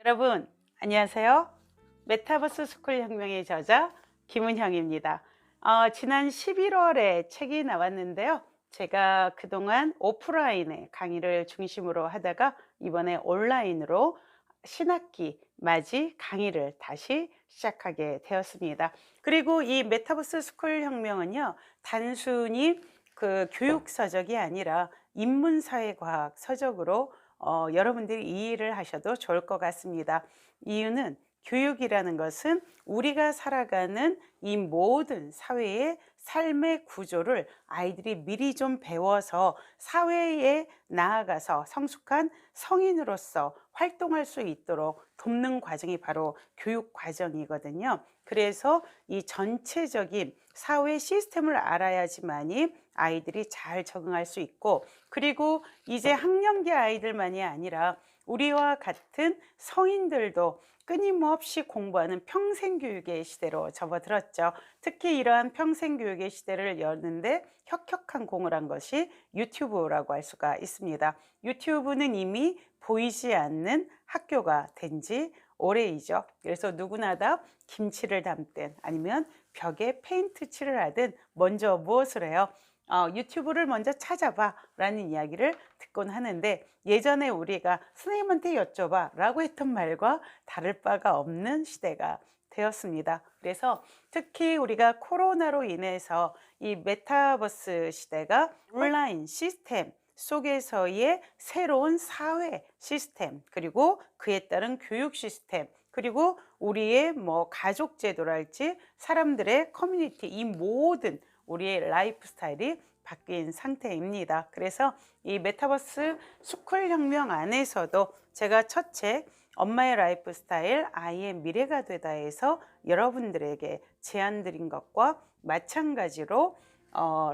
여러분 안녕하세요. 메타버스 스쿨 혁명의 저자 김은형입니다. 지난 11월에 책이 나왔는데요. 제가 그동안 오프라인에 강의를 중심으로 하다가 이번에 온라인으로 신학기 맞이 강의를 다시 시작하게 되었습니다. 그리고 이 메타버스 스쿨 혁명은요, 단순히 그 교육 서적이 아니라 인문사회과학 서적으로 여러분들이 이해를 하셔도 좋을 것 같습니다. 이유는 교육이라는 것은 우리가 살아가는 이 모든 사회의 삶의 구조를 아이들이 미리 좀 배워서 사회에 나아가서 성숙한 성인으로서 활동할 수 있도록 돕는 과정이 바로 교육 과정이거든요. 그래서 이 전체적인 사회 시스템을 알아야지만이 아이들이 잘 적응할 수 있고, 그리고 이제 학령기 아이들만이 아니라 우리와 같은 성인들도 끊임없이 공부하는 평생교육의 시대로 접어들었죠. 특히 이러한 평생교육의 시대를 여는데 혁혁한 공을 한 것이 유튜브라고 할 수가 있습니다. 유튜브는 이미 보이지 않는 학교가 된 지 오래이죠. 그래서 누구나 다 김치를 담든 아니면 벽에 페인트 칠을 하든 먼저 무엇을 해요? 유튜브를 먼저 찾아봐 라는 이야기를 듣곤 하는데, 예전에 우리가 선생님한테 여쭤봐 라고 했던 말과 다를 바가 없는 시대가 되었습니다. 그래서 특히 우리가 코로나로 인해서 이 메타버스 시대가 온라인 시스템 속에서의 새로운 사회 시스템, 그리고 그에 따른 교육 시스템, 그리고 우리의 뭐 가족 제도랄지 사람들의 커뮤니티, 이 모든 우리의 라이프 스타일이 바뀐 상태입니다. 그래서 이 메타버스 스쿨 혁명 안에서도 제가 첫 책 엄마의 라이프 스타일 아이의 미래가 되다에서 여러분들에게 제안 드린 것과 마찬가지로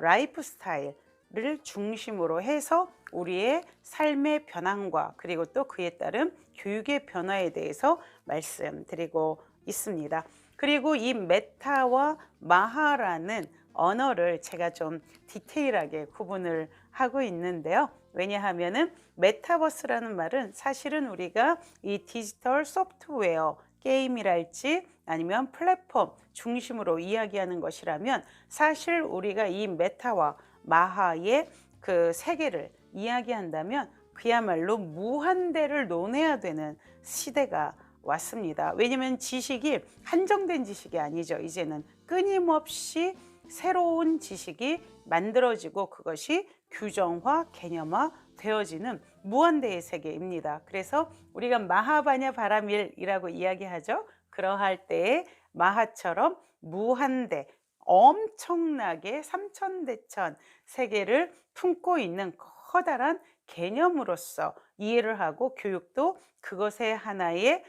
라이프 스타일을 중심으로 해서 우리의 삶의 변환과 그리고 또 그에 따른 교육의 변화에 대해서 말씀드리고 있습니다. 그리고 이 메타와 마하라는 언어를 제가 좀 디테일하게 구분을 하고 있는데요. 왜냐하면은 메타버스라는 말은 사실은 우리가 이 디지털 소프트웨어 게임이랄지 아니면 플랫폼 중심으로 이야기하는 것이라면, 사실 우리가 이 메타와 마하의 그 세계를 이야기한다면 그야말로 무한대를 논해야 되는 시대가 왔습니다. 왜냐하면 지식이 한정된 지식이 아니죠. 이제는 끊임없이 새로운 지식이 만들어지고 그것이 규정화, 개념화 되어지는 무한대의 세계입니다. 그래서 우리가 마하바냐 바라밀이라고 이야기하죠. 그러할 때에 마하처럼 무한대, 엄청나게 삼천대천 세계를 품고 있는 커다란 개념으로서 이해를 하고, 교육도 그것의 하나의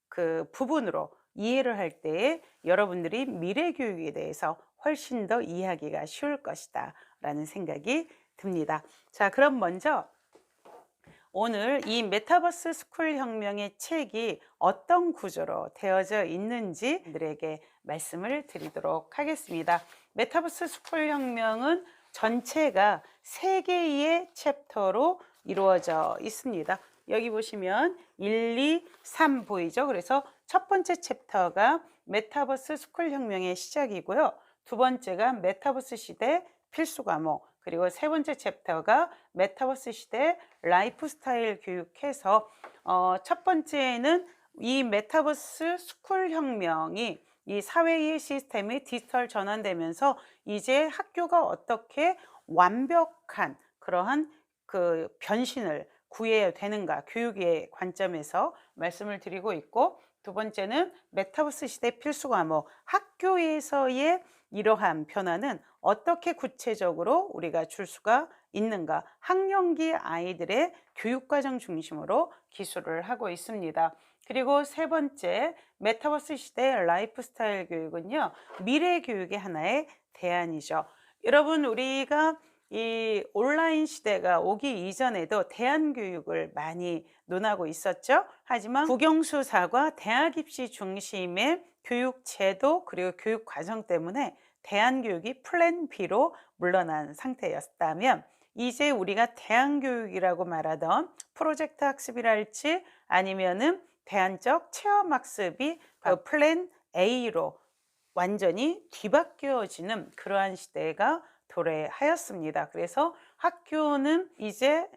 그 부분으로 이해를 할 때에 여러분들이 미래 교육에 대해서 훨씬 더 이해하기가 쉬울 것이다 라는 생각이 듭니다. 자, 그럼 먼저 오늘 이 메타버스 스쿨 혁명의 책이 어떤 구조로 되어져 있는지 들에게 말씀을 드리도록 하겠습니다. 메타버스 스쿨 혁명은 전체가 3개의 챕터로 이루어져 있습니다. 여기 보시면 1, 2, 3 보이죠? 그래서 첫 번째 챕터가 메타버스 스쿨 혁명의 시작이고요. 두 번째가 메타버스 시대 필수 과목, 그리고 세 번째 챕터가 메타버스 시대 라이프 스타일 교육해서 첫 번째는 이 메타버스 스쿨 혁명이 이 사회의 시스템이 디지털 전환되면서 이제 학교가 어떻게 완벽한 그러한 그 변신을 구해야 되는가, 교육의 관점에서 말씀을 드리고 있고, 두 번째는 메타버스 시대 필수 과목, 학교에서의 이러한 변화는 어떻게 구체적으로 우리가 줄 수가 있는가, 학령기 아이들의 교육과정 중심으로 기술을 하고 있습니다. 그리고 세 번째 메타버스 시대 라이프 스타일 교육은요, 미래 교육의 하나의 대안이죠. 여러분, 우리가 이 온라인 시대가 오기 이전에도 대안교육을 많이 논하고 있었죠. 하지만 국영수사과 대학 입시 중심의 교육 제도 그리고 교육 과정 때문에 대안교육이 플랜 B로 물러난 상태였다면, 이제 우리가 대안교육이라고 말하던 프로젝트 학습이랄지 아니면은 대안적 체험학습이 그 플랜 A로 완전히 뒤바뀌어지는 그러한 시대가 도래하였습니다. 그래서 학교는 이제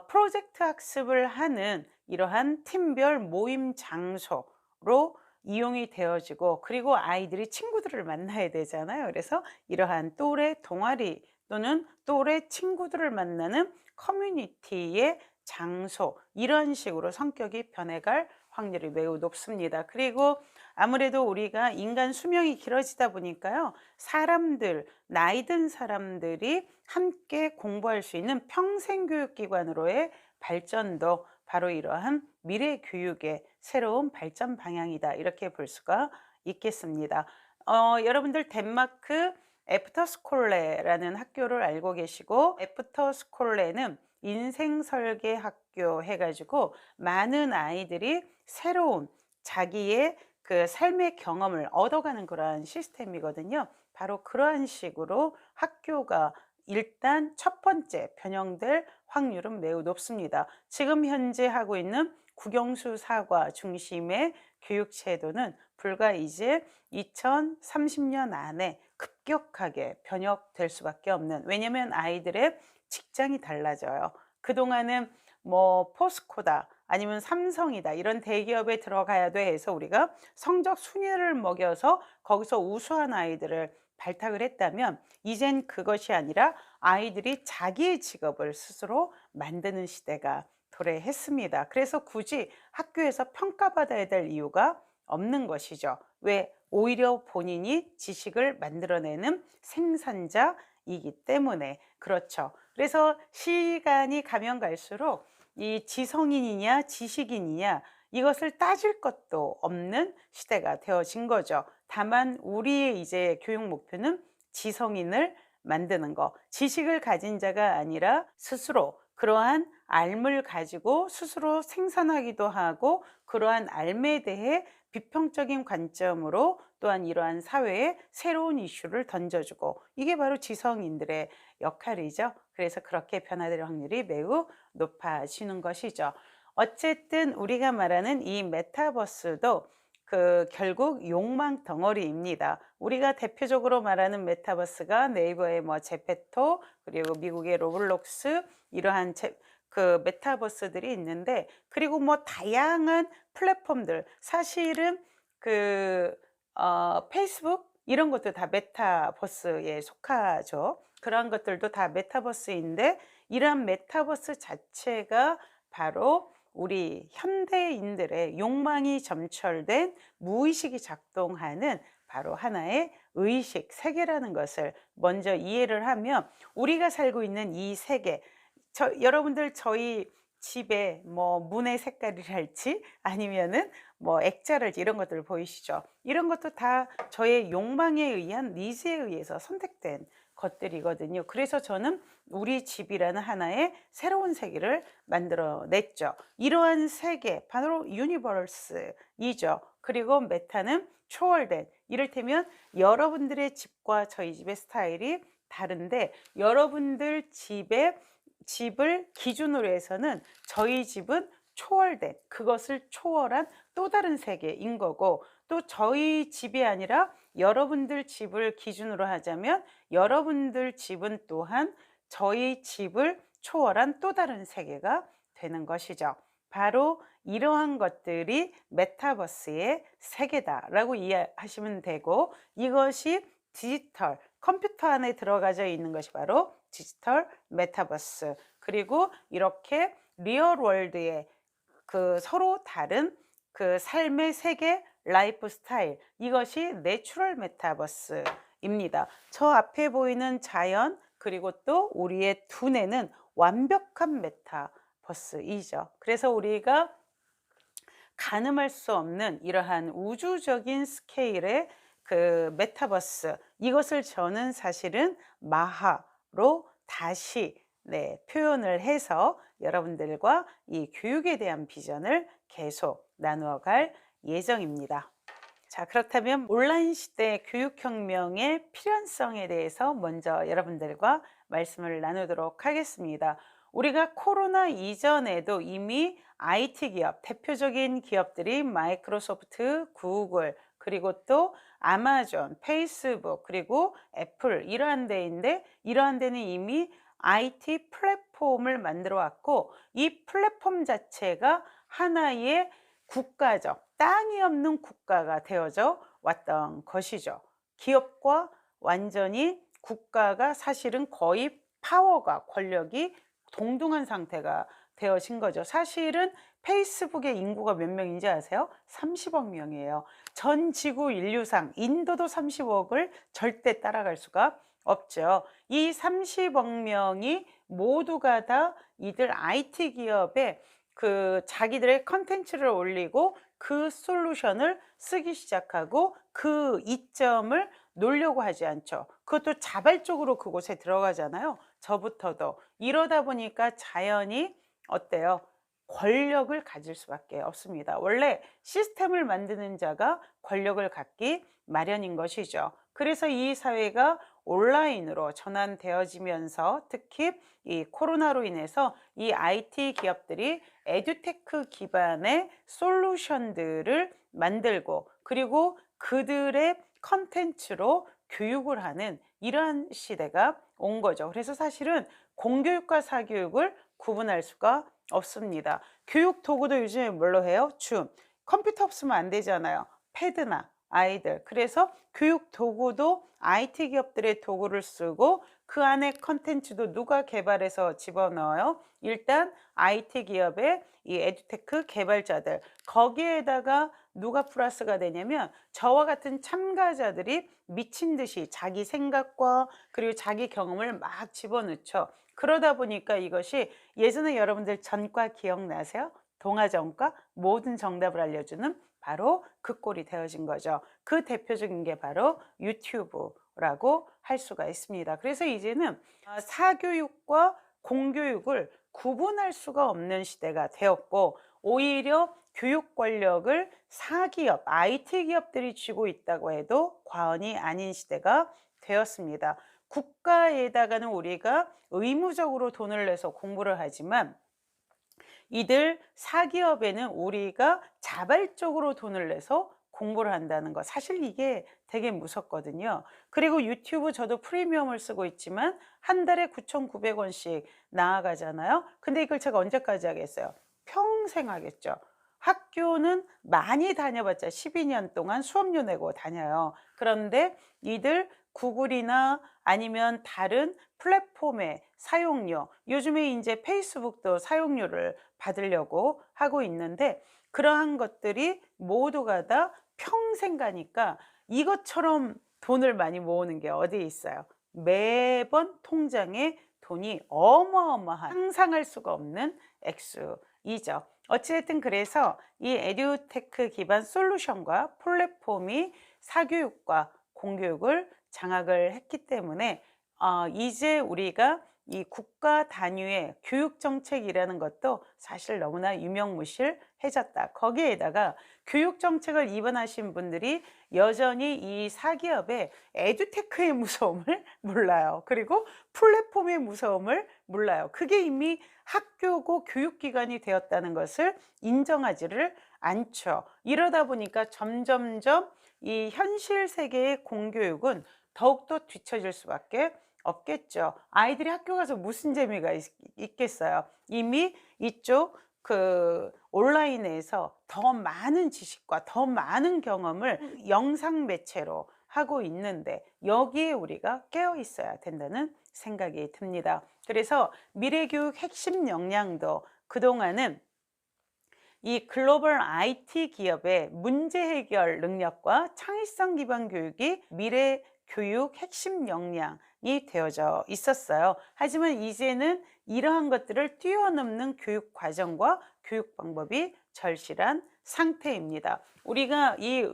프로젝트 학습을 하는 이러한 팀별 모임 장소로 이용이 되어지고, 그리고 아이들이 친구들을 만나야 되잖아요. 그래서 이러한 또래 동아리 또는 또래 친구들을 만나는 커뮤니티의 장소, 이런 식으로 성격이 변해갈 확률이 매우 높습니다. 그리고 아무래도 우리가 인간 수명이 길어지다 보니까요, 사람들, 나이 든 사람들이 함께 공부할 수 있는 평생교육기관으로의 발전도 바로 이러한 미래 교육의 새로운 발전 방향이다, 이렇게 볼 수가 있겠습니다. 여러분들 덴마크 애프터스콜레라는 학교를 알고 계시고, 애프터스콜레는 인생설계 학교 해가지고 많은 아이들이 새로운 자기의 그 삶의 경험을 얻어가는 그러한 시스템이거든요. 바로 그러한 식으로 학교가 일단 첫 번째 변형될 확률은 매우 높습니다. 지금 현재 하고 있는 국영수 사과 중심의 교육제도는 불과 이제 2030년 안에 급격하게 변혁될 수밖에 없는, 왜냐면 아이들의 직장이 달라져요. 그동안은 뭐 포스코다 아니면 삼성이다 이런 대기업에 들어가야 돼 해서 우리가 성적 순위를 먹여서 거기서 우수한 아이들을 발탁을 했다면, 이젠 그것이 아니라 아이들이 자기의 직업을 스스로 만드는 시대가 도래했습니다. 그래서 굳이 학교에서 평가받아야 될 이유가 없는 것이죠. 왜? 오히려 본인이 지식을 만들어내는 생산자이기 때문에 그렇죠. 그래서 시간이 가면 갈수록 이 지성인이냐 지식인이냐 이것을 따질 것도 없는 시대가 되어진 거죠. 다만 우리의 이제 교육 목표는 지성인을 만드는 거, 지식을 가진 자가 아니라 스스로 그러한 알을 가지고 스스로 생산하기도 하고, 그러한 알에 대해 비평적인 관점으로 또한 이러한 사회에 새로운 이슈를 던져주고, 이게 바로 지성인들의 역할이죠. 그래서 그렇게 변화될 확률이 매우 높아지는 것이죠. 어쨌든 우리가 말하는 이 메타버스도 결국 욕망 덩어리입니다. 우리가 대표적으로 말하는 메타버스가 네이버의 뭐 제페토, 그리고 미국의 로블록스, 이러한 메타버스들이 있는데, 그리고 뭐 다양한 플랫폼들, 사실은 페이스북 이런 것도 다 메타버스에 속하죠. 그런 것들도 다 메타버스인데, 이러한 메타버스 자체가 바로 우리 현대인들의 욕망이 점철된 무의식이 작동하는 바로 하나의 의식 세계라는 것을 먼저 이해를 하면, 우리가 살고 있는 이 세계, 여러분들 저희 집에 뭐 문의 색깔이랄지 아니면은 뭐 액자랄지 이런 것들 보이시죠? 이런 것도 다 저의 욕망에 의한 니즈에 의해서 선택된 것들이거든요. 그래서 저는 우리 집이라는 하나의 새로운 세계를 만들어냈죠. 이러한 세계 바로 유니버스이죠. 그리고 메타는 초월된, 이를테면 여러분들의 집과 저희 집의 스타일이 다른데, 여러분들 집을 기준으로 해서는 저희 집은 초월된, 그것을 초월한 또 다른 세계인 거고, 또 저희 집이 아니라 여러분들 집을 기준으로 하자면 여러분들 집은 또한 저희 집을 초월한 또 다른 세계가 되는 것이죠. 바로 이러한 것들이 메타버스의 세계다라고 이해하시면 되고, 이것이 디지털 컴퓨터 안에 들어가져 있는 것이 바로 디지털 메타버스, 그리고 이렇게 리얼 월드의 서로 다른 삶의 세계, 라이프 스타일, 이것이 내추럴 메타버스입니다. 저 앞에 보이는 자연, 그리고 또 우리의 두뇌는 완벽한 메타버스이죠. 그래서 우리가 가늠할 수 없는 이러한 우주적인 스케일의 메타버스, 이것을 저는 사실은 마하로 다시 표현을 해서 여러분들과 이 교육에 대한 비전을 계속 나누어 갈 예정입니다. 자, 그렇다면 온라인 시대 교육혁명의 필연성에 대해서 먼저 여러분들과 말씀을 나누도록 하겠습니다. 우리가 코로나 이전에도 이미 IT 기업, 대표적인 기업들이 마이크로소프트, 구글, 그리고 또 아마존, 페이스북, 그리고 애플 이러한 데인데 이러한 데는 이미 IT 플랫폼을 만들어 왔고 이 플랫폼 자체가 하나의 국가적, 땅이 없는 국가가 되어져 왔던 것이죠. 기업과 완전히 국가가 사실은 거의 파워가 권력이 동등한 상태가 되어진 거죠. 사실은 페이스북의 인구가 몇 명인지 아세요? 30억 명이에요. 전 지구 인류상 인도도 30억을 절대 따라갈 수가 없죠. 이 30억 명이 모두가 다 이들 IT 기업에 그 자기들의 컨텐츠를 올리고 그 솔루션을 쓰기 시작하고 그 이점을 놓으려고 하지 않죠. 그것도 자발적으로 그곳에 들어가잖아요. 저부터도. 이러다 보니까 자연히 어때요? 권력을 가질 수밖에 없습니다. 원래 시스템을 만드는 자가 권력을 갖기 마련인 것이죠. 그래서 이 사회가 온라인으로 전환되어지면서 특히 이 코로나로 인해서 이 IT 기업들이 에듀테크 기반의 솔루션들을 만들고 그리고 그들의 컨텐츠로 교육을 하는 이러한 시대가 온 거죠. 그래서 사실은 공교육과 사교육을 구분할 수가 없습니다. 교육 도구도 요즘에 뭘로 해요? 줌. 컴퓨터 없으면 안 되잖아요. 패드나 아이들. 그래서 교육 도구도 IT 기업들의 도구를 쓰고 그 안에 컨텐츠도 누가 개발해서 집어넣어요? 일단 IT 기업의 이 에듀테크 개발자들. 거기에다가 누가 플러스가 되냐면 저와 같은 참가자들이 미친 듯이 자기 생각과 그리고 자기 경험을 막 집어넣죠. 그러다 보니까 이것이 예전에 여러분들 전과 기억나세요? 동아전과 모든 정답을 알려주는 바로 그 꼴이 되어진 거죠. 그 대표적인 게 바로 유튜브라고 할 수가 있습니다. 그래서 이제는 사교육과 공교육을 구분할 수가 없는 시대가 되었고 오히려 교육 권력을 사기업, IT 기업들이 쥐고 있다고 해도 과언이 아닌 시대가 되었습니다. 국가에다가는 우리가 의무적으로 돈을 내서 공부를 하지만 이들 사기업에는 우리가 자발적으로 돈을 내서 공부를 한다는 거 사실 이게 되게 무섭거든요. 그리고 유튜브 저도 프리미엄을 쓰고 있지만 한 달에 9,900원씩 나아가잖아요. 근데 이걸 제가 언제까지 하겠어요? 평생 하겠죠. 학교는 많이 다녀봤자 12년 동안 수업료 내고 다녀요. 그런데 이들 구글이나 아니면 다른 플랫폼의 사용료, 요즘에 이제 페이스북도 사용료를 받으려고 하고 있는데 그러한 것들이 모두가 다 평생 가니까 이것처럼 돈을 많이 모으는 게 어디에 있어요? 매번 통장에 돈이 어마어마한 상상할 수가 없는 액수이죠. 어찌됐든 그래서 이 에듀테크 기반 솔루션과 플랫폼이 사교육과 공교육을 장악을 했기 때문에 이제 우리가 이 국가 단위의 교육 정책이라는 것도 사실 너무나 유명무실해졌다. 거기에다가 교육 정책을 입안하신 분들이 여전히 이 사기업의 에듀테크의 무서움을 몰라요. 그리고 플랫폼의 무서움을 몰라요. 그게 이미 학교고 교육기관이 되었다는 것을 인정하지를 않죠. 이러다 보니까 점점점 이 현실 세계의 공교육은 더욱더 뒤처질 수밖에 없겠죠. 아이들이 학교 가서 무슨 재미가 있겠어요. 이미 이쪽 그 온라인에서 더 많은 지식과 더 많은 경험을 영상 매체로 하고 있는데 여기에 우리가 깨어 있어야 된다는 생각이 듭니다. 그래서 미래교육 핵심 역량도 그동안은 이 글로벌 IT 기업의 문제 해결 능력과 창의성 기반 교육이 미래 교육 핵심 역량이 되어져 있었어요. 하지만 이제는 이러한 것들을 뛰어넘는 교육 과정과 교육 방법이 절실한 상태입니다. 우리가 이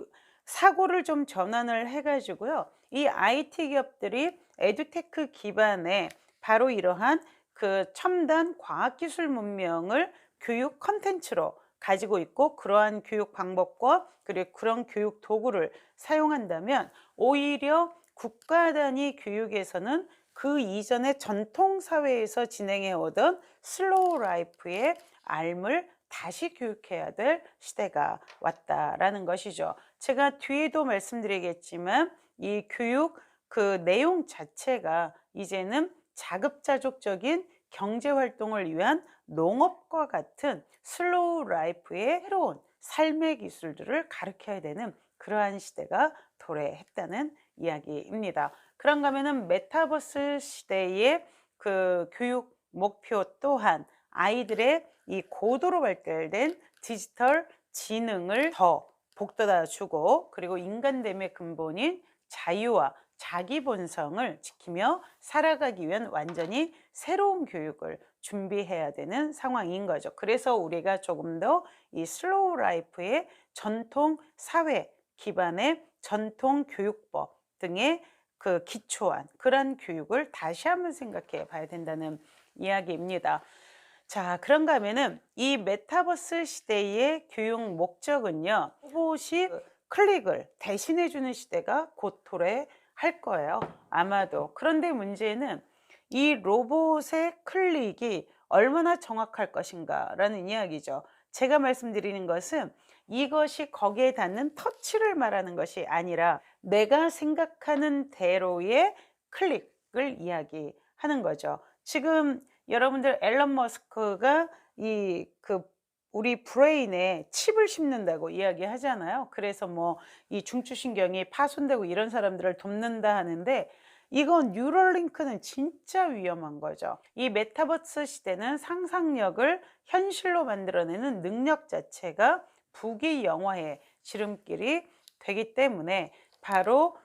사고를 좀 전환을 해가지고요. 이 IT 기업들이 에듀테크 기반의 바로 이러한 그 첨단 과학기술 문명을 교육 컨텐츠로 가지고 있고 그러한 교육 방법과 그리고 그런 교육 도구를 사용한다면 오히려 국가 단위 교육에서는 그 이전에 전통 사회에서 진행해 오던 슬로우 라이프의 삶을 다시 교육해야 될 시대가 왔다라는 것이죠. 제가 뒤에도 말씀드리겠지만 이 교육 그 내용 자체가 이제는 자급자족적인 경제 활동을 위한 농업과 같은 슬로우 라이프의 새로운 삶의 기술들을 가르쳐야 되는 그러한 시대가 도래했다는 이야기입니다. 그런가 하면은 메타버스 시대의 그 교육 목표 또한 아이들의 이 고도로 발달된 디지털 지능을 더 북돋아 주고, 그리고 인간됨의 근본인 자유와 자기 본성을 지키며 살아가기 위한 완전히 새로운 교육을 준비해야 되는 상황인 거죠. 그래서 우리가 조금 더 이 슬로우 라이프의 전통 사회 기반의 전통 교육법 등의 그 기초한 그런 교육을 다시 한번 생각해 봐야 된다는 이야기입니다. 자, 그런가 하면은 이 메타버스 시대의 교육 목적은요, 로봇이 클릭을 대신해 주는 시대가 곧 도래할 거예요, 아마도. 그런데 문제는 이 로봇의 클릭이 얼마나 정확할 것인가 라는 이야기죠. 제가 말씀드리는 것은 이것이 거기에 닿는 터치를 말하는 것이 아니라 내가 생각하는 대로의 클릭을 이야기하는 거죠. 지금 여러분들 앨런 머스크가 우리 브레인에 칩을 심는다고 이야기하잖아요. 그래서 뭐 이 중추신경이 파손되고 이런 사람들을 돕는다 하는데, 이건 뉴럴링크는 진짜 위험한 거죠. 이 메타버스 시대는 상상력을 현실로 만들어내는 능력 자체가 부귀영화의 지름길이 되기 때문에 바로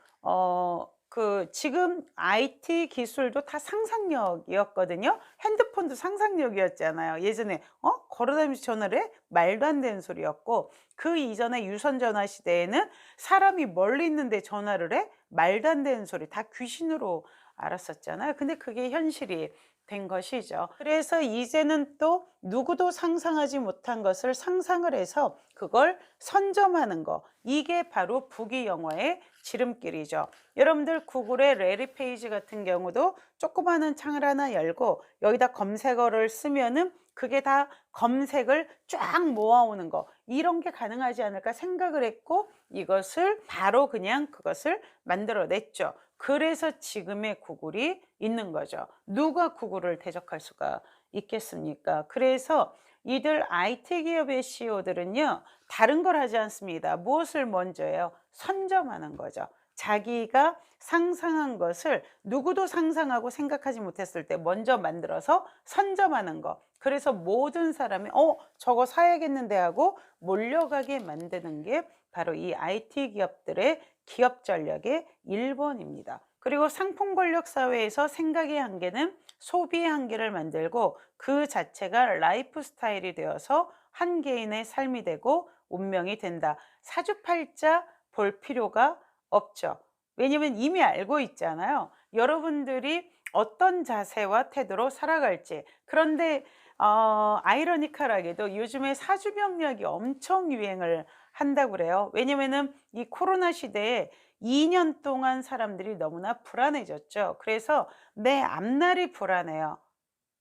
지금 IT 기술도 다 상상력이었거든요. 핸드폰도 상상력이었잖아요. 예전에 걸어다니면서 전화를 해? 말도 안 되는 소리였고, 그 이전에 유선전화 시대에는 사람이 멀리 있는데 전화를 해? 말도 안 되는 소리, 다 귀신으로 알았었잖아요. 근데 그게 현실이 된 것이죠. 그래서 이제는 또 누구도 상상하지 못한 것을 상상을 해서 그걸 선점하는 거, 이게 바로 부귀영화의 지름길이죠. 여러분들 구글의 레리 페이지 같은 경우도 조그마한 창을 하나 열고 여기다 검색어를 쓰면은 그게 다 검색을 쫙 모아오는 거, 이런 게 가능하지 않을까 생각을 했고 이것을 바로 그냥 그것을 만들어냈죠. 그래서 지금의 구글이 있는 거죠. 누가 구글을 대적할 수가 있겠습니까? 그래서 이들 IT 기업의 CEO들은요, 다른 걸 하지 않습니다. 무엇을 먼저 해요? 선점하는 거죠. 자기가 상상한 것을 누구도 상상하고 생각하지 못했을 때 먼저 만들어서 선점하는 거. 그래서 모든 사람이 저거 사야겠는데 하고 몰려가게 만드는 게 바로 이 IT 기업들의 기업 전략의 1번입니다. 그리고 상품 권력 사회에서 생각의 한계는 소비의 한계를 만들고 그 자체가 라이프 스타일이 되어서 한 개인의 삶이 되고 운명이 된다. 사주팔자 볼 필요가 없죠. 왜냐면 이미 알고 있잖아요. 여러분들이 어떤 자세와 태도로 살아갈지. 그런데 아이러니컬하게도 요즘에 사주명리학이 엄청 유행을 한다고 그래요. 왜냐면은 이 코로나 시대에 2년 동안 사람들이 너무나 불안해졌죠. 그래서 내 앞날이 불안해요.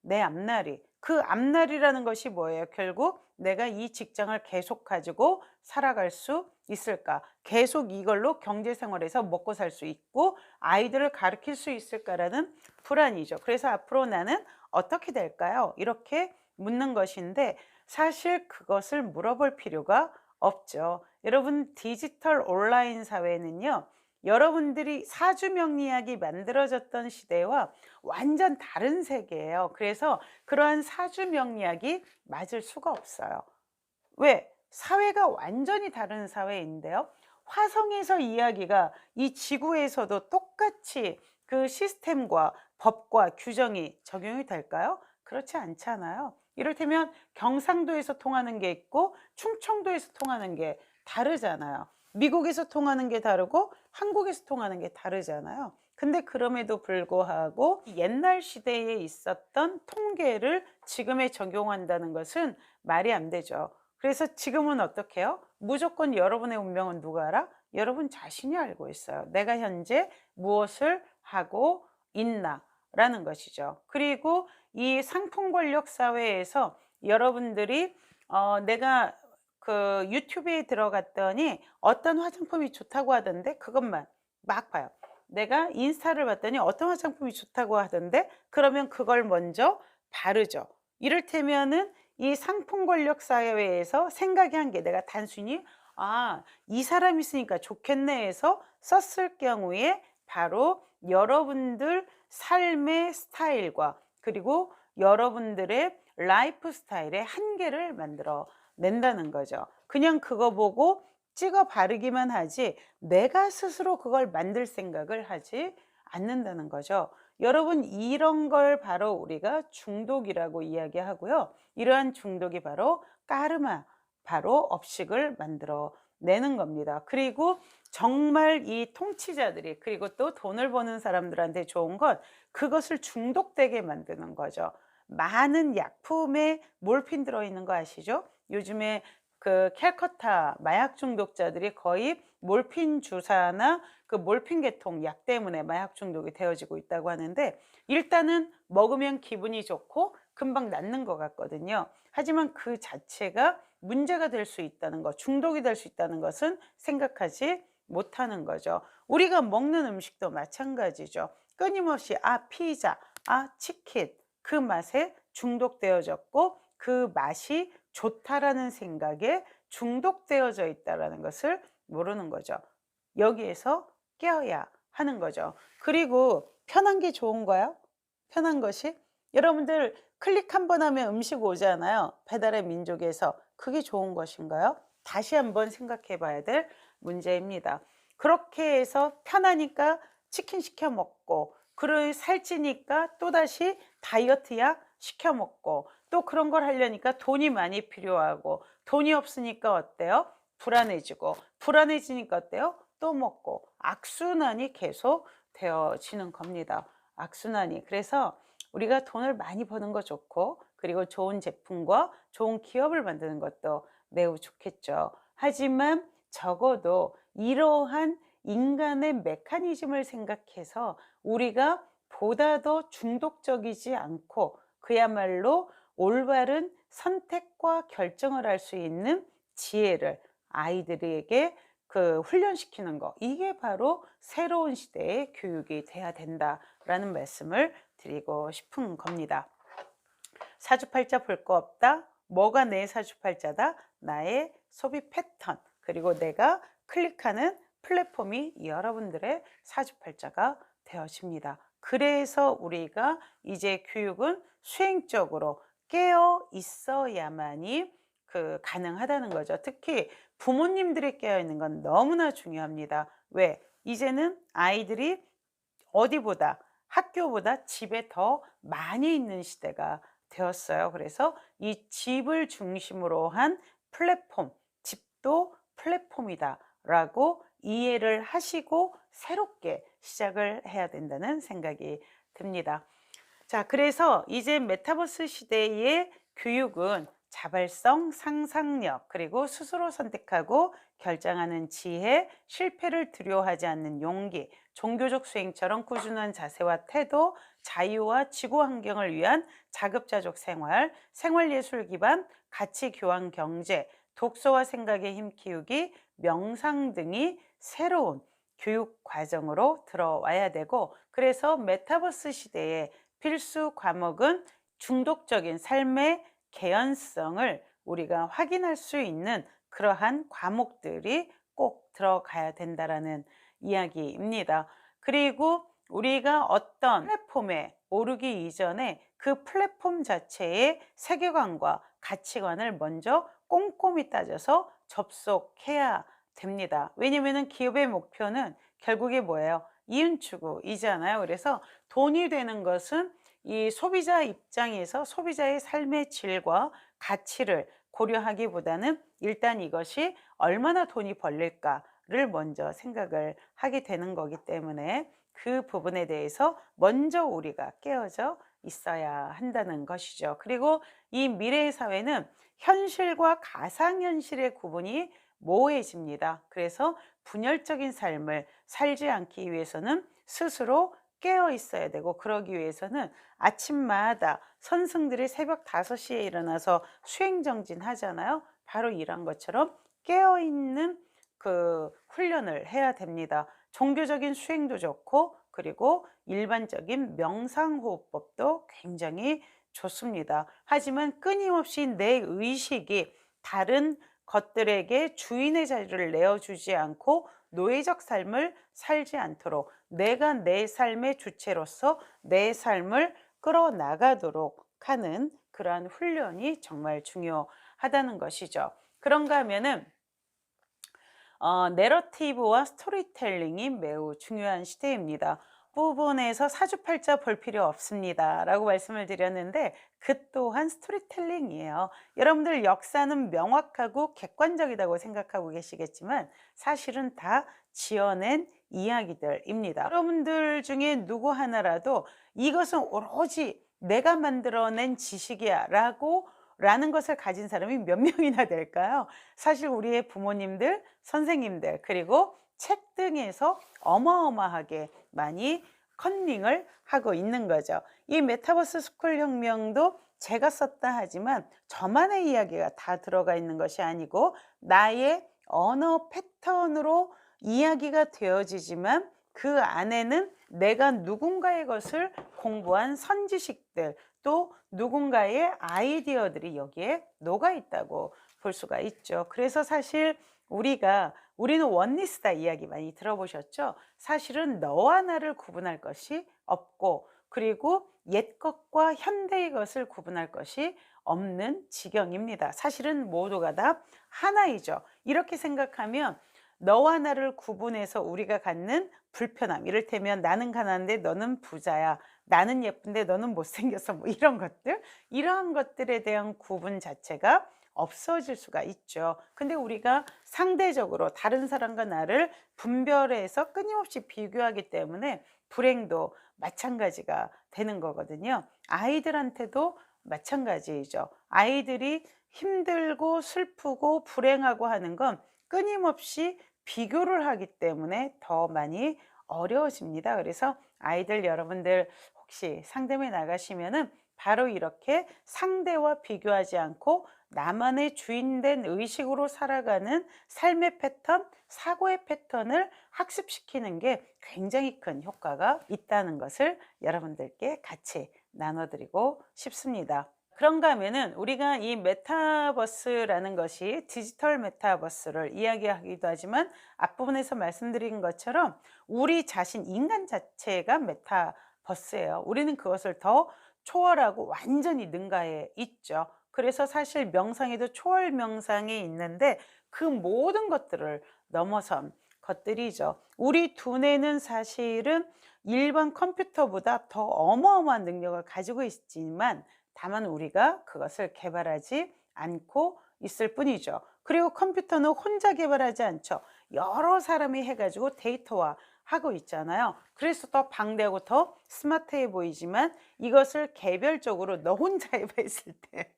내 앞날이. 그 앞날이라는 것이 뭐예요? 결국 내가 이 직장을 계속 가지고 살아갈 수 있을까? 계속 이걸로 경제생활에서 먹고 살 수 있고 아이들을 가르칠 수 있을까라는 불안이죠. 그래서 앞으로 나는 어떻게 될까요? 이렇게 묻는 것인데 사실 그것을 물어볼 필요가 없죠. 여러분, 디지털 온라인 사회는요, 여러분들이 사주명리학이 만들어졌던 시대와 완전 다른 세계예요. 그래서 그러한 사주명리학이 맞을 수가 없어요. 왜? 사회가 완전히 다른 사회인데요. 화성에서 이야기가 이 지구에서도 똑같이 그 시스템과 법과 규정이 적용이 될까요? 그렇지 않잖아요. 이를테면 경상도에서 통하는 게 있고 충청도에서 통하는 게 다르잖아요. 미국에서 통하는 게 다르고 한국에서 통하는 게 다르잖아요. 근데 그럼에도 불구하고 옛날 시대에 있었던 통계를 지금에 적용한다는 것은 말이 안 되죠. 그래서 지금은 어떻게 해요? 무조건 여러분의 운명은 누가 알아? 여러분 자신이 알고 있어요. 내가 현재 무엇을 하고 있나 라는 것이죠. 그리고 이 상품 권력 사회에서 여러분들이 내가 그 유튜브에 들어갔더니 어떤 화장품이 좋다고 하던데 그것만 막 봐요. 내가 인스타를 봤더니 어떤 화장품이 좋다고 하던데 그러면 그걸 먼저 바르죠. 이를테면은 이 상품 권력 사회에서 생각이 한 게 내가 단순히 '아 이 사람이 쓰니까 좋겠네.' 해서 썼을 경우에 바로 여러분들 삶의 스타일과 그리고 여러분들의 라이프 스타일의 한계를 만들어 낸다는 거죠. 그냥 그거 보고 찍어 바르기만 하지 내가 스스로 그걸 만들 생각을 하지 않는다는 거죠. 여러분 이런 걸 바로 우리가 중독이라고 이야기하고요. 이러한 중독이 바로 까르마, 바로 업식을 만들어 내는 겁니다. 그리고 정말 이 통치자들이 그리고 또 돈을 버는 사람들한테 좋은 건 그것을 중독되게 만드는 거죠. 많은 약품에 몰핀 들어있는 거 아시죠? 요즘에 그 캘커타 마약 중독자들이 거의 몰핀 주사나 그 몰핀 계통 약 때문에 마약 중독이 되어지고 있다고 하는데 일단은 먹으면 기분이 좋고 금방 낫는 것 같거든요. 하지만 그 자체가 문제가 될 수 있다는 것, 중독이 될 수 있다는 것은 생각하지 못하는 거죠. 우리가 먹는 음식도 마찬가지죠. 끊임없이 피자, 치킨 그 맛에 중독되어졌고 그 맛이 좋다라는 생각에 중독되어져 있다라는 것을 모르는 거죠. 여기에서 깨어야 하는 거죠. 그리고 편한 게 좋은가요? 편한 것이? 여러분들 클릭 한 번 하면 음식 오잖아요. 배달의 민족에서. 그게 좋은 것인가요? 다시 한번 생각해 봐야 될 문제입니다. 그렇게 해서 편하니까 치킨 시켜 먹고 그리고 살찌니까 또다시 다이어트약 시켜 먹고 또 그런 걸 하려니까 돈이 많이 필요하고 돈이 없으니까 어때요? 불안해지고 불안해지니까 어때요? 또 먹고 악순환이 계속 되어지는 겁니다. 악순환이. 그래서 우리가 돈을 많이 버는 거 좋고 그리고 좋은 제품과 좋은 기업을 만드는 것도 매우 좋겠죠. 하지만 적어도 이러한 인간의 메커니즘을 생각해서 우리가 보다 더 중독적이지 않고 그야말로 올바른 선택과 결정을 할 수 있는 지혜를 아이들에게 그 훈련시키는 거 이게 바로 새로운 시대의 교육이 돼야 된다라는 말씀을 드리고 싶은 겁니다. 사주팔자 볼 거 없다. 뭐가 내 사주팔자다? 나의 소비 패턴 그리고 내가 클릭하는 플랫폼이 여러분들의 사주팔자가 되어집니다. 그래서 우리가 이제 교육은 수행적으로 깨어 있어야만이 가능하다는 거죠. 특히 부모님들이 깨어 있는 건 너무나 중요합니다. 왜? 이제는 아이들이 어디보다 학교보다 집에 더 많이 있는 시대가 되었어요. 그래서 이 집을 중심으로 한 플랫폼, 집도 플랫폼이다라고 이해를 하시고 새롭게 시작을 해야 된다는 생각이 듭니다. 자, 그래서 이제 메타버스 시대의 교육은 자발성, 상상력, 그리고 스스로 선택하고 결정하는 지혜, 실패를 두려워하지 않는 용기, 종교적 수행처럼 꾸준한 자세와 태도, 자유와 지구 환경을 위한 자급자족 생활, 생활예술 기반 가치 교환 경제, 독서와 생각의 힘 키우기, 명상 등이 새로운 교육 과정으로 들어와야 되고 그래서 메타버스 시대에 필수 과목은 중독적인 삶의 개연성을 우리가 확인할 수 있는 그러한 과목들이 꼭 들어가야 된다라는 이야기입니다. 그리고 우리가 어떤 플랫폼에 오르기 이전에 그 플랫폼 자체의 세계관과 가치관을 먼저 꼼꼼히 따져서 접속해야 됩니다. 왜냐하면 기업의 목표는 결국에 뭐예요? 이윤 추구이잖아요. 그래서 돈이 되는 것은 이 소비자 입장에서 소비자의 삶의 질과 가치를 고려하기보다는 일단 이것이 얼마나 돈이 벌릴까를 먼저 생각을 하게 되는 거기 때문에 그 부분에 대해서 먼저 우리가 깨어져 있어야 한다는 것이죠. 그리고 이 미래의 사회는 현실과 가상현실의 구분이 모호해집니다. 그래서 분열적인 삶을 살지 않기 위해서는 스스로 깨어 있어야 되고, 그러기 위해서는 아침마다 선생들이 새벽 5시에 일어나서 수행정진 하잖아요. 바로 이런 것처럼 깨어 있는 그 훈련을 해야 됩니다. 종교적인 수행도 좋고, 그리고 일반적인 명상호흡법도 굉장히 좋습니다. 하지만 끊임없이 내 의식이 다른 것들에게 주인의 자리를 내어주지 않고 노예적 삶을 살지 않도록, 내가 내 삶의 주체로서 내 삶을 끌어나가도록 하는 그러한 훈련이 정말 중요하다는 것이죠. 그런가 하면은 내러티브와 스토리텔링이 매우 중요한 시대입니다. 부분에서 사주팔자 볼 필요 없습니다 라고 말씀을 드렸는데, 그 또한 스토리텔링이에요. 여러분들 역사는 명확하고 객관적이라고 생각하고 계시겠지만 사실은 다 지어낸 이야기들입니다. 여러분들 중에 누구 하나라도 이것은 오로지 내가 만들어낸 지식이야 라는 것을 가진 사람이 몇 명이나 될까요? 사실 우리의 부모님들, 선생님들, 그리고 책 등에서 어마어마하게 많이 컨닝을 하고 있는 거죠. 이 메타버스 스쿨 혁명도 제가 썼다 하지만 저만의 이야기가 다 들어가 있는 것이 아니고 나의 언어 패턴으로 이야기가 되어지지만 그 안에는 내가 누군가의 것을 공부한 선지식들, 또 누군가의 아이디어들이 여기에 녹아 있다고 볼 수가 있죠. 그래서 사실 우리는 원리스다 이야기 많이 들어보셨죠? 사실은 너와 나를 구분할 것이 없고, 그리고 옛 것과 현대의 것을 구분할 것이 없는 지경입니다. 사실은 모두가 다 하나이죠. 이렇게 생각하면 너와 나를 구분해서 우리가 갖는 불편함, 이를테면 나는 가난한데 너는 부자야, 나는 예쁜데 너는 못생겼어, 뭐 이런 것들, 이러한 것들에 대한 구분 자체가 없어질 수가 있죠. 근데 우리가 상대적으로 다른 사람과 나를 분별해서 끊임없이 비교하기 때문에 불행도 마찬가지가 되는 거거든요. 아이들한테도 마찬가지이죠. 아이들이 힘들고 슬프고 불행하고 하는 건 끊임없이 비교를 하기 때문에 더 많이 어려워집니다. 그래서 아이들 여러분들 혹시 상담에 나가시면은 바로 이렇게 상대와 비교하지 않고 나만의 주인된 의식으로 살아가는 삶의 패턴, 사고의 패턴을 학습시키는 게 굉장히 큰 효과가 있다는 것을 여러분들께 같이 나눠드리고 싶습니다. 그런가 하면은 우리가 이 메타버스라는 것이 디지털 메타버스를 이야기하기도 하지만 앞부분에서 말씀드린 것처럼 우리 자신, 인간 자체가 메타버스예요. 우리는 그것을 더 초월하고 완전히 능가해 있죠. 그래서 사실 명상에도 초월 명상이 있는데 그 모든 것들을 넘어선 것들이죠. 우리 두뇌는 사실은 일반 컴퓨터보다 더 어마어마한 능력을 가지고 있지만 다만 우리가 그것을 개발하지 않고 있을 뿐이죠. 그리고 컴퓨터는 혼자 개발하지 않죠. 여러 사람이 해가지고 데이터화 하고 있잖아요. 그래서 더 방대하고 더 스마트해 보이지만 이것을 개별적으로 너 혼자 해봤을 때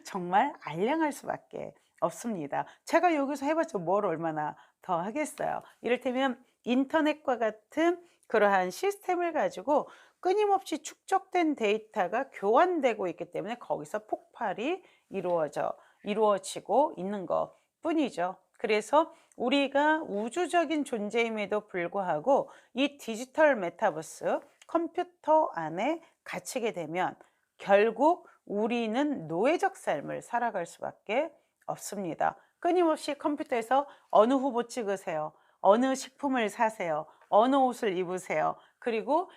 정말 알량할 수밖에 없습니다. 제가 여기서 해봤자 뭘 얼마나 더 하겠어요. 이를테면 인터넷과 같은 그러한 시스템을 가지고 끊임없이 축적된 데이터가 교환되고 있기 때문에 거기서 폭발이 이루어지고 있는 것 뿐이죠. 그래서 우리가 우주적인 존재임에도 불구하고 이 디지털 메타버스 컴퓨터 안에 갇히게 되면 결국 우리는 노예적 삶을 살아갈 수밖에 없습니다. 끊임없이 컴퓨터에서 어느 후보 찍으세요, 어느 식품을 사세요, 어느 옷을 입으세요, 그리고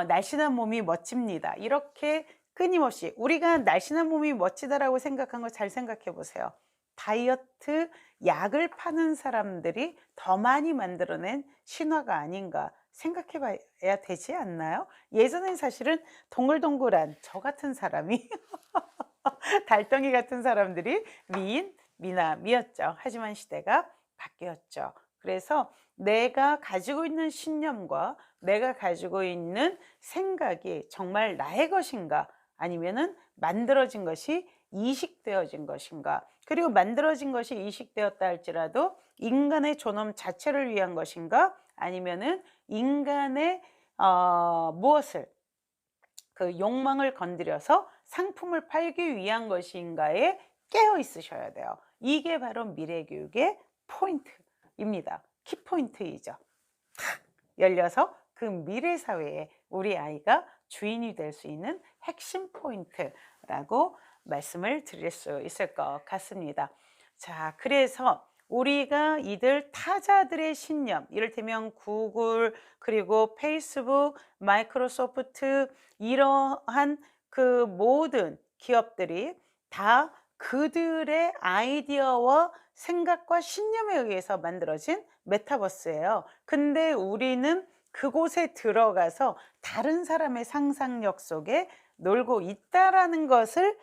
날씬한 몸이 멋집니다, 이렇게 끊임없이 우리가 날씬한 몸이 멋지다라고 생각한 거 잘 생각해 보세요. 다이어트 약을 파는 사람들이 더 많이 만들어낸 신화가 아닌가 생각해 봐야 되지 않나요? 예전엔 사실은 동글동글한 저 같은 사람이 달덩이 같은 사람들이 미남이었죠. 하지만 시대가 바뀌었죠. 그래서 내가 가지고 있는 신념과 내가 가지고 있는 생각이 정말 나의 것인가, 아니면은 만들어진 것이 이식되어진 것인가, 그리고 만들어진 것이 이식되었다 할지라도 인간의 존엄 자체를 위한 것인가, 아니면은 인간의 무엇을 그 욕망을 건드려서 상품을 팔기 위한 것인가에 깨어 있으셔야 돼요. 이게 바로 미래교육의 포인트입니다. 키포인트이죠. 탁 열려서 그 미래 사회에 우리 아이가 주인이 될 수 있는 핵심 포인트라고 말씀을 드릴 수 있을 것 같습니다. 자, 그래서 우리가 이들 타자들의 신념, 이를테면 구글, 그리고 페이스북, 마이크로소프트, 이러한 그 모든 기업들이 다 그들의 아이디어와 생각과 신념에 의해서 만들어진 메타버스예요. 근데 우리는 그곳에 들어가서 다른 사람의 상상력 속에 놀고 있다라는 것을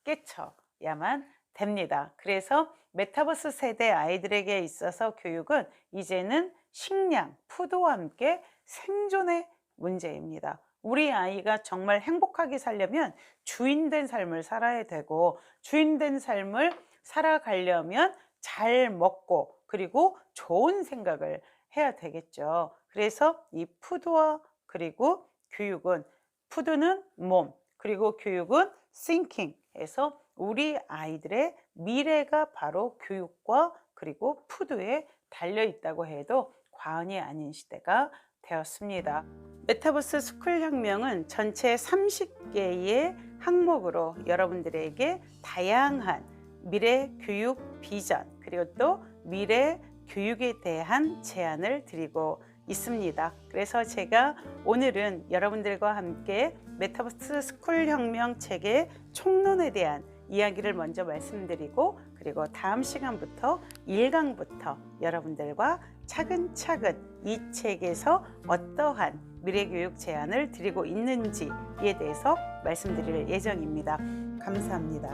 깨쳐야만 됩니다. 그래서 메타버스 세대 아이들에게 있어서 교육은 이제는 식량, 푸드와 함께 생존의 문제입니다. 우리 아이가 정말 행복하게 살려면 주인된 삶을 살아야 되고, 주인된 삶을 살아가려면 잘 먹고 그리고 좋은 생각을 해야 되겠죠. 그래서 이 푸드와 그리고 교육은, 푸드는 몸, 그리고 교육은 thinking 해서 우리 아이들의 미래가 바로 교육과 그리고 푸드에 달려 있다고 해도 과언이 아닌 시대가 되었습니다. 메타버스 스쿨 혁명은 전체 30개의 항목으로 여러분들에게 다양한 미래 교육 비전, 그리고 또 미래 교육에 대한 제안을 드리고 있습니다. 그래서 제가 오늘은 여러분들과 함께 메타버스 스쿨 혁명 책의 총론에 대한 이야기를 먼저 말씀드리고, 그리고 다음 시간부터 1강부터 여러분들과 차근차근 이 책에서 어떠한 미래교육 제안을 드리고 있는지에 대해서 말씀드릴 예정입니다. 감사합니다.